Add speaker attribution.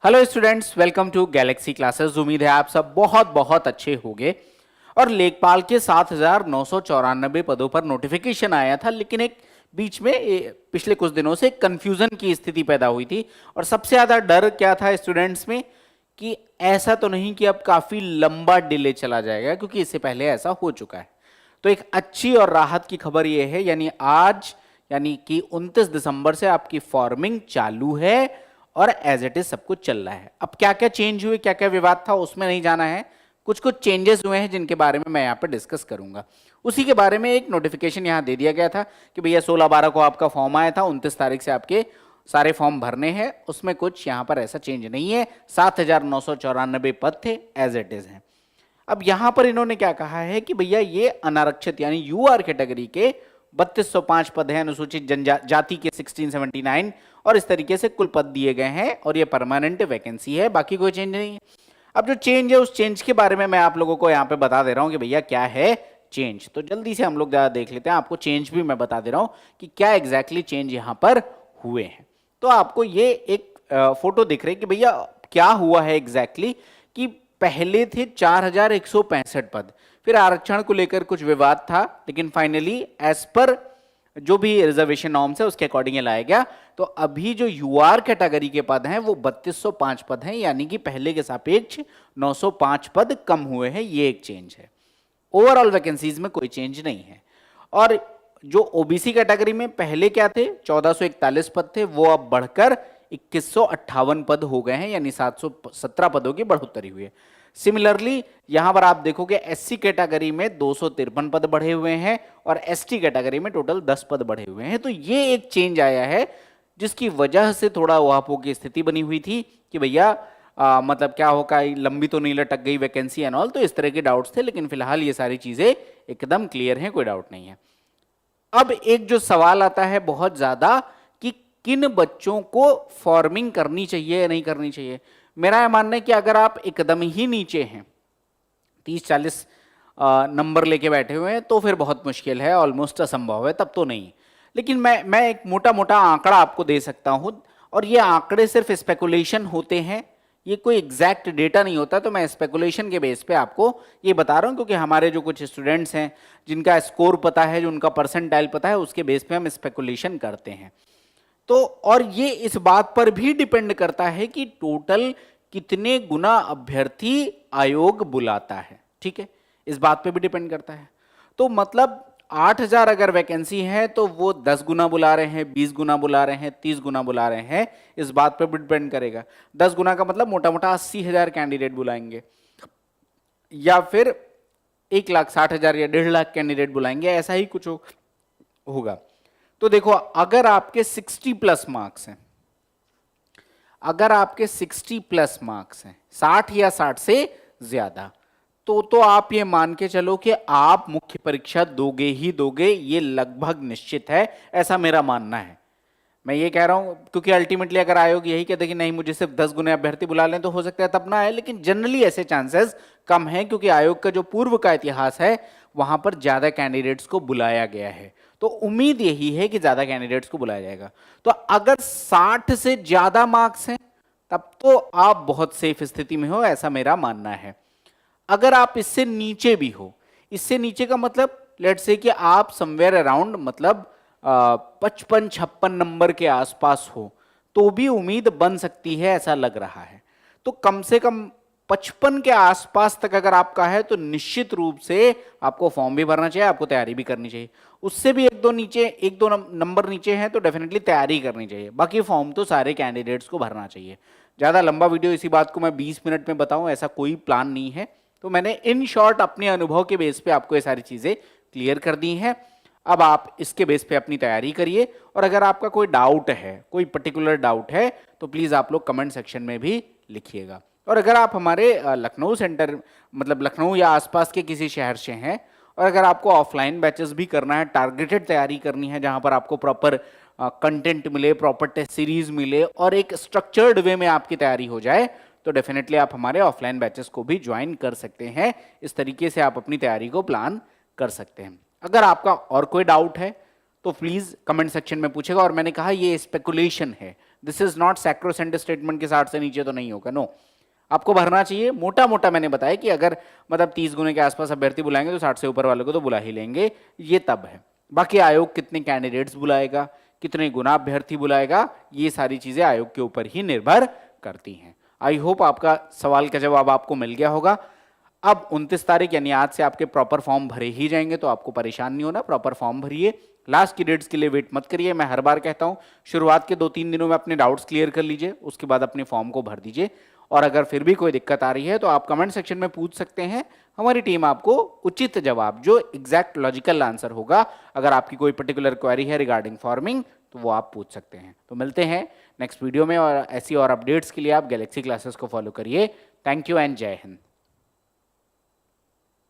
Speaker 1: Hello students, welcome to Galaxy Classes. उम्मीद है आप सब बहुत बहुत अच्छे होंगे। और लेखपाल के 7,994 पदों पर नोटिफिकेशन आया था, लेकिन एक बीच में पिछले कुछ दिनों से कंफ्यूजन की स्थिति पैदा हुई थी। और सबसे ज्यादा डर क्या था स्टूडेंट्स में कि ऐसा तो नहीं कि अब काफी लंबा डिले चला जाएगा, क्योंकि इससे पहले ऐसा हो चुका है। तो एक अच्छी और राहत की खबर यह है, यानी आज यानी कि 29 दिसंबर से आपकी फॉर्मिंग चालू है और एज इट इज सब कुछ चल रहा है। अब क्या क्या चेंज हुए, क्या क्या विवाद था, उसमें नहीं जाना है। कुछ कुछ चेंजेस हुए हैं जिनके बारे में मैं यहाँ पर डिस्कस करूंगा। उसी के बारे में एक नोटिफिकेशन यहाँ दे दिया गया था कि भैया 16/12 को आपका फॉर्म आया था, 29 तारीख से आपके सारे फॉर्म भरने हैं। उसमें कुछ यहाँ पर ऐसा चेंज नहीं है। 7,994 पद थे, एज इट इज है। अब यहां पर इन्होंने क्या कहा है कि भैया ये अनारक्षित यानी यूआर कैटेगरी के 3205 पद हैं, अनुसूचित जनजाति के 1679, और इस तरीके से कुल पद दिए गए हैं और ये परमानेंट वैकेंसी है, बाकी कोई चेंज नहीं है। अब जो चेंज है उस चेंज के बारे में मैं आप लोगों को यहाँ पे बता दे रहा हूँ कि भैया क्या है चेंज। तो जल्दी से हम लोग ज्यादा देख लेते हैं। आपको चेंज भी मैं बता दे रहा हूँ कि क्या एग्जैक्टली चेंज यहाँ पर हुए हैं। तो आपको ये एक फोटो दिख रही है कि भैया क्या हुआ है एग्जैक्टली। कि पहले थे 4,165 पद, फिर आरक्षण को लेकर कुछ विवाद था, लेकिन फाइनली एज पर जो भी रिजर्वेशन नॉर्म्स है उसके अकॉर्डिंग ये लाया गया। तो अभी जो यूआर कैटेगरी के पद हैं वो 3205 पद हैं, यानी कि पहले के सापेक्ष 905 पद कम हुए हैं। ये एक चेंज है। ओवरऑल वैकेंसीज में कोई चेंज नहीं है। और जो ओबीसी कैटेगरी में पहले क्या थे, 1441 पद थे, वो अब बढ़कर 2158 पद हो गए हैं, यानी 717 पदों की बढ़ोतरी हुई है। सिमिलरली यहां पर आप देखोगे एससी कैटेगरी में 253 पद बढ़े हुए हैं और एसटी कैटेगरी में टोटल 10 पद बढ़े हुए हैं। तो ये एक चेंज आया है जिसकी वजह से थोड़ा उहापोह की स्थिति बनी हुई थी कि भैया मतलब क्या होगा, लंबी तो नहीं लटक गई वैकेंसी एंड ऑल। तो इस तरह के डाउट्स थे, लेकिन फिलहाल ये सारी चीजें एकदम क्लियर हैं, कोई डाउट नहीं है। अब एक जो सवाल आता है बहुत ज्यादा कि किन बच्चों को फॉर्मिंग करनी चाहिए या नहीं करनी चाहिए। मेरा यह मानना है कि अगर आप एकदम ही नीचे हैं, 30-40 नंबर लेके बैठे हुए हैं, तो फिर बहुत मुश्किल है, ऑलमोस्ट असंभव है, तब तो नहीं। लेकिन मैं एक मोटा मोटा आंकड़ा आपको दे सकता हूं, और ये आंकड़े सिर्फ स्पेकुलेशन होते हैं, ये कोई एग्जैक्ट डेटा नहीं होता। तो मैं स्पेकुलेशन के बेस पे आपको ये बता रहा हूं, क्योंकि हमारे जो कुछ स्टूडेंट्स हैं जिनका स्कोर पता है, जो उनका परसेंटाइल पता है, उसके बेस पे हम स्पेकुलेशन करते हैं। तो और ये इस बात पर भी डिपेंड करता है कि टोटल कितने गुना अभ्यर्थी आयोग बुलाता है, ठीक है, इस बात पे भी डिपेंड करता है। तो मतलब 8,000 अगर वैकेंसी है तो वो 10 गुना बुला रहे हैं, 20 गुना बुला रहे हैं, 30 गुना बुला रहे हैं, इस बात पे भी डिपेंड करेगा। 10 गुना का मतलब मोटा मोटा 80,000 कैंडिडेट बुलाएंगे, या फिर 1,60,000 या 1.5 लाख कैंडिडेट बुलाएंगे, ऐसा ही कुछ होगा। तो देखो, अगर आपके 60 प्लस मार्क्स हैं, अगर आपके 60 प्लस मार्क्स हैं, 60 या 60 से ज्यादा, तो आप ये मान के चलो कि आप मुख्य परीक्षा दोगे ही दोगे, ये लगभग निश्चित है, ऐसा मेरा मानना है। मैं ये कह रहा हूं क्योंकि अल्टीमेटली अगर आयोग यही कहते कि नहीं मुझे सिर्फ 10 गुना अभ्यर्थी बुला लें, तो हो सकता है तब ना आए, लेकिन जनरली ऐसे चांसेस कम है, क्योंकि आयोग का जो पूर्व का इतिहास है वहां पर ज्यादा कैंडिडेट्स को बुलाया गया है। तो उम्मीद यही है कि ज्यादा कैंडिडेट्स को बुलाया जाएगा। तो अगर 60 से ज्यादा मार्क्स हैं तब तो आप बहुत सेफ स्थिति में हो, ऐसा मेरा मानना है। अगर आप इससे नीचे भी हो, इससे नीचे का मतलब लेट्स से कि आप समवेयर अराउंड मतलब 55-56 नंबर के आसपास हो, तो भी उम्मीद बन सकती है, ऐसा लग रहा है। तो कम से कम 55 के आसपास तक अगर आपका है तो निश्चित रूप से आपको फॉर्म भी भरना चाहिए, आपको तैयारी भी करनी चाहिए। उससे भी एक दो नंबर नीचे हैं तो डेफिनेटली तैयारी करनी चाहिए। बाकी फॉर्म तो सारे कैंडिडेट्स को भरना चाहिए। ज़्यादा लंबा वीडियो इसी बात को मैं 20 मिनट में बताऊं ऐसा कोई प्लान नहीं है। तो मैंने इन शॉर्ट अपने अनुभव के बेस पे आपको ये सारी चीज़ें क्लियर कर दी हैं। अब आप इसके बेस पे अपनी तैयारी करिए, और अगर आपका कोई डाउट है, कोई पर्टिकुलर डाउट है, तो प्लीज़ आप लोग कमेंट सेक्शन में भी लिखिएगा। और अगर आप हमारे लखनऊ सेंटर मतलब लखनऊ या आसपास के किसी शहर से हैं, और अगर आपको ऑफलाइन बैचेस भी करना है, टारगेटेड तैयारी करनी है जहां पर आपको प्रॉपर कंटेंट मिले, प्रॉपर टेस्ट सीरीज मिले और एक स्ट्रक्चर्ड वे में आपकी तैयारी हो जाए, तो डेफिनेटली आप हमारे ऑफलाइन बैचेस को भी ज्वाइन कर सकते हैं। इस तरीके से आप अपनी तैयारी को प्लान कर सकते हैं। अगर आपका और कोई डाउट है तो प्लीज़ कमेंट सेक्शन में पूछेगा। और मैंने कहा ये स्पेकुलेशन है, this is not sacrosanct statement कि 60 से नीचे तो नहीं होगा, नो। आपको भरना चाहिए मोटा मोटा। मैंने बताया कि अगर मतलब 30 गुने के आसपास अभ्यर्थी बुलाएंगे तो 60 से ऊपर वालों को तो बुला ही लेंगे, ये तब है। बाकी आयोग कितने कैंडिडेट्स बुलाएगा, कितने गुना अभ्यर्थी बुलाएगा, ये सारी चीजें आयोग के ऊपर ही निर्भर करती हैं। आई होप आपका सवाल का जवाब आपको मिल गया होगा। अब 29 तारीख यानी आज से आपके प्रॉपर फॉर्म भरे ही जाएंगे, तो आपको परेशान नहीं होना, प्रॉपर फॉर्म भरिए। लास्ट की डेट्स के लिए वेट मत करिए। मैं हर बार कहता हूं शुरुआत के 2-3 दिनों में अपने डाउट्स क्लियर कर लीजिए, उसके बाद अपने फॉर्म को भर दीजिए। और अगर फिर भी कोई दिक्कत आ रही है तो आप कमेंट सेक्शन में पूछ सकते हैं, हमारी टीम आपको उचित जवाब, जो एग्जैक्ट लॉजिकल आंसर होगा, अगर आपकी कोई पर्टिकुलर क्वेरी है रिगार्डिंग फॉर्मिंग, तो वो आप पूछ सकते हैं। तो मिलते हैं नेक्स्ट वीडियो में, और ऐसी और अपडेट्स के लिए आप गैलेक्सी क्लासेस को फॉलो करिए। थैंक यू एंड जय हिंद।